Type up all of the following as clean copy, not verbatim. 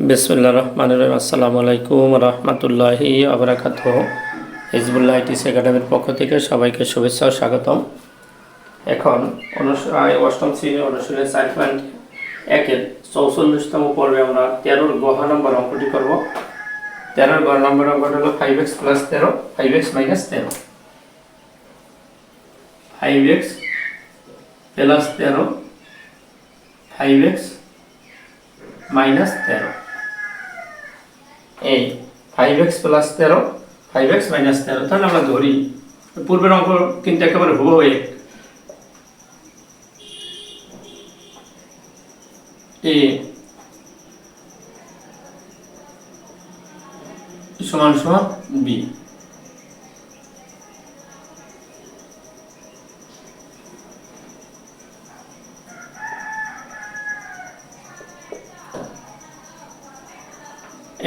বিসমিল্লাহির রহমানির রহিম। আসসালামু আলাইকুম রহমতুল্লাহি আবরাকাতুহ। হিজবুল্লাহ আইটিসি একাডেমির পক্ষ থেকে সবাইকে শুভেচ্ছা ও স্বাগতম। এখন অষ্টম শ্রেণীর অনুশীলনী 4.1-এর 44তম পর্বে আমরা 13-র গ নম্বর অঙ্কটি করব। 13-র গ নম্বর অঙ্কটা হলো 5x + 13 5x - 13 5x + 13 5x - 13 এই 5x + 13 5x - 13। তাহলে আমরা ধরি পূর্বের অঙ্ক কিন্তু একেবারে হুবহু a সমান সমান b।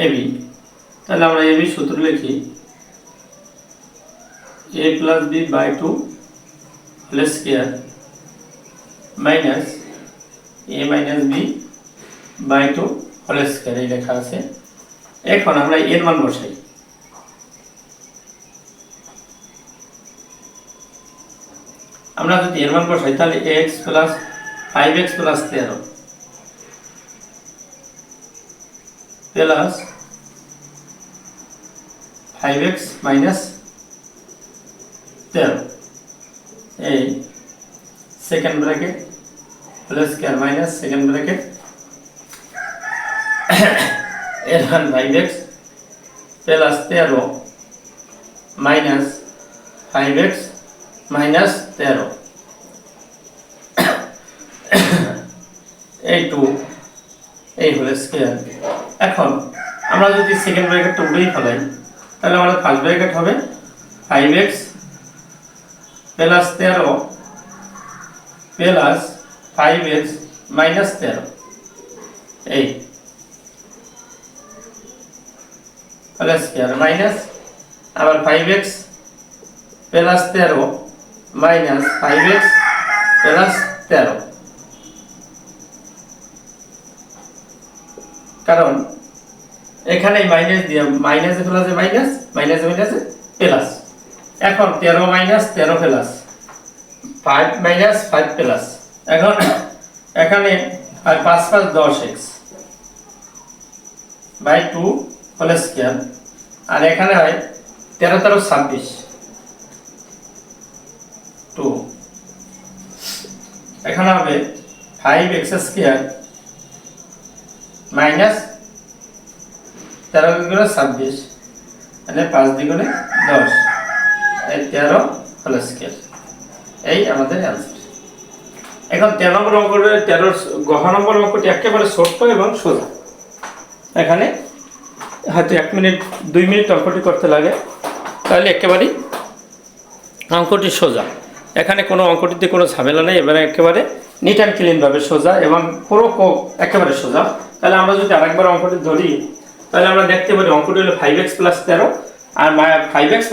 ab, তাহলে আমরা ab সূত্র লিখি a + b/2 whole square minus a - b/2 whole square, এই লেখা আছে। এখন আমরা এর মান বসাই। আমরা যদি এর মান বসাই তাহলে x + 5x + 13 প্লাস 5x - 13 এই second bracket whole square minus second bracket এর মান 5x + 13 মাইনাস 5x - 13 এই 2 এই হোল স্কয়ার। এখন আমরা যদি সেকেন্ড ব্র্যাকেটটা উঠেই ফেলাই তাহলে আমাদের ফার্স্ট ব্র্যাকেট হবে 5x + 13 প্লাস 5x - 13 এই হোল স্কয়ার মাইনাস আবার 5x + 13 মাইনাস 5x + 13, কারণ এখানে মাইনাস দিয়ে মাইনাসে প্লাসে মাইনাস মাইনাসে মাইনাসে প্লাস। এখন 13 - 13 প্লাস 5 - 5 প্লাস, এখন এখানে আর 5 × 5 = 10x বাই 2 হোল স্কয়ার, আর এখানে হয় 13 × 13 = 26 2, এখানে হবে 5x² মাইনাস 13 × 26 মানে 5 × 10 এই 13 হোল স্কয়ার, এই আমাদের অ্যান্সার। এখন 13 নম্বর অঙ্কটা 13 গ নম্বর অঙ্কটি একেবারে ছোট্ট এবং সোজা। এখানে হয়তো 1 মিনিট 2 মিনিট অঙ্কটি করতে লাগে, তাহলে একেবারেই অঙ্কটি সোজা। এখানে কোনো অঙ্কটিতে কোনো ঝামেলা নেই, এবারে একেবারে নিট অ্যান্ড ক্লিনভাবে সোজা এবং পুরো একেবারে সোজা। তাহলে আমরা যদি আরেকবার অঙ্কটি ধরি তাহলে আমরা দেখতে পারি অঙ্কটি হলো 5x + 13 আর 5x -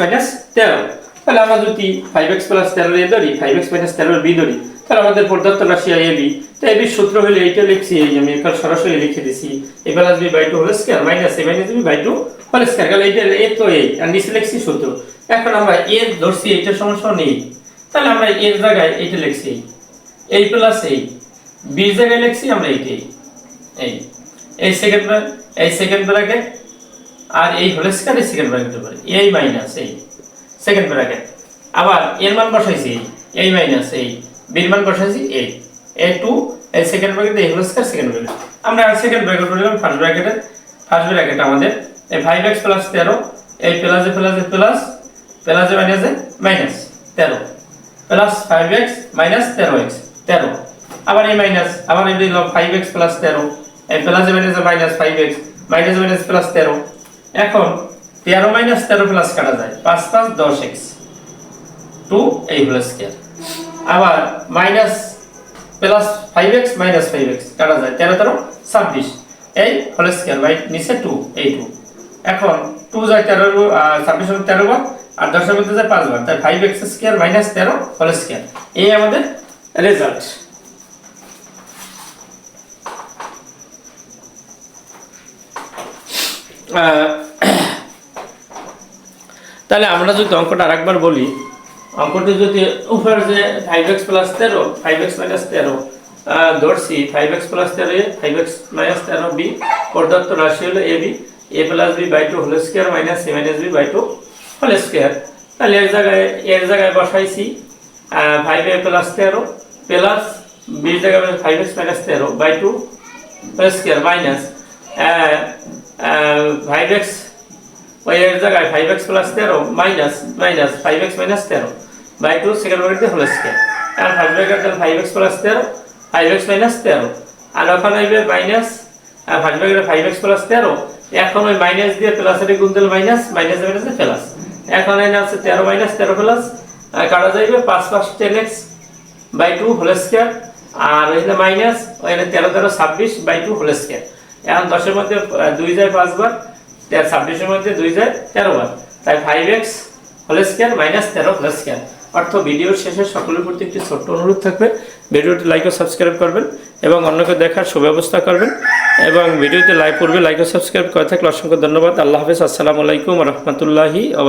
13। তাহলে আমরা যদি 5x + 13 এ ধরি 5x - 13 b ধরি, তাহলে আমাদের প্রদত্ত রাশি ab। তো ab সূত্র হলো এইটা লিখছি, এই যে আমি এখানে সরাসরি লিখে দিছি a + b/2 whole square minus a - b/2 whole square. তাহলে এইটা a তো এই আর নিচে লিখছি সূত্র। এখন আমরা a ধরছি এইটা সমান সমান এই, তাহলে আমরা এর জায়গায় এইটা লিখছি a + a, b এর জায়গায় লিখছি আমরা এইটাই এই সেকেন্ড ব্র্যাকেট আর এই হোল স্কয়ার এই সেকেন্ড ব্র্যাকেট উপরে এই মাইনাস এই সেকেন্ড ব্র্যাকেট, আবার এর মান বসাইছি এই মাইনাস এই বি এর মান বসাইছি এই a2 এই সেকেন্ড ব্র্যাকেট এই হোল স্কয়ার সেকেন্ড ব্র্যাকেট। আমরা সেকেন্ড ব্র্যাকেট করলাম ফার্স্ট ব্র্যাকেট আমাদের এই 5x + 13 এই প্লাসে প্লাসে প্লাস প্লাসে মাইনাসে মাইনাস 13 প্লাস 5x - 13x 13, আবার এই মাইনাস আবার এই দিলাম 5x + 13 এই প্লাসে মাইনাসে মাইনাস 5x মাইনাসে মাইনাস প্লাস 13। এখন 13 - 13 প্লাস কাটা যায় 5 × 5 = 10x 2 এই হোল স্কয়ার, আবার মাইনাস প্লাস 5x - 5x কাটা যায় 13 × 13 = 26 এই হোল স্কয়ার বাই নিচে 2 এই 2। এখন 2 যায় 13 26 13 বার আর 10 এর মধ্যে যায় 5 বার, তাই 5x² - 13 হোল স্কয়ার, এই আমাদের রেজাল্ট। তাহলে আমরা যদি অঙ্কটা আরেকবার বলি, অঙ্কটি যদি উপর যে 5x প্লাস 13 5x মাইনাস 13 ধরছি 5x plus 13 5x minus 13 B প্রদত্ত রাশি হলো ab a plus b by 2 whole square minus c minus b by 2 whole square. তাহলে এর জায়গায় বসাইছি 5a প্লাস 13 প্লাস b এর জায়গায় 5x minus 13 by 2 whole square minus 5x ওই এর জায়গায় 5x plus 13 minus 5x minus 13 by 2 second ব্র্যাকেটে হোল স্কয়ার। আর 5 ব্র্যাকেটে 5x প্লাস 13 5x মাইনাস 13 আর ওখানে আইবে মাইনাস 5 ব্র্যাকেটে 5x প্লাস 13 এখন ওই মাইনাস দিয়ে প্লাসের গুণ দিলে মাইনাস মাইনাসে প্লাস। এখন এনে আছে 13 মাইনাস 13 প্লাস কাটা যাইবে 5 5 10x বাই 2 হোল স্কয়ার আর এখানে মাইনাস ওখানে 13 13 26 বাই 2 হোল স্কয়ার। এখন 10 এর মধ্যে 2 যায় 5 বার 26 এর মধ্যে 2 যায় 13 বার, তাই 5x whole square minus 13 whole square. অর্থ ভিডিওর শেষে সকলের প্রতি একটি ছোট্ট অনুরোধ থাকবে, ভিডিওটি লাইক ও সাবস্ক্রাইব করবেন এবং অন্যকে দেখার সুব্যবস্থা করবেন এবং ভিডিওতে লাইক করবে লাইক ও সাবস্ক্রাইব করে থাকলে অসংখ্য ধন্যবাদ। আল্লাহ হাফেজ। আসসালামু আলাইকুম ওয়া রাহমাতুল্লাহি ওয়া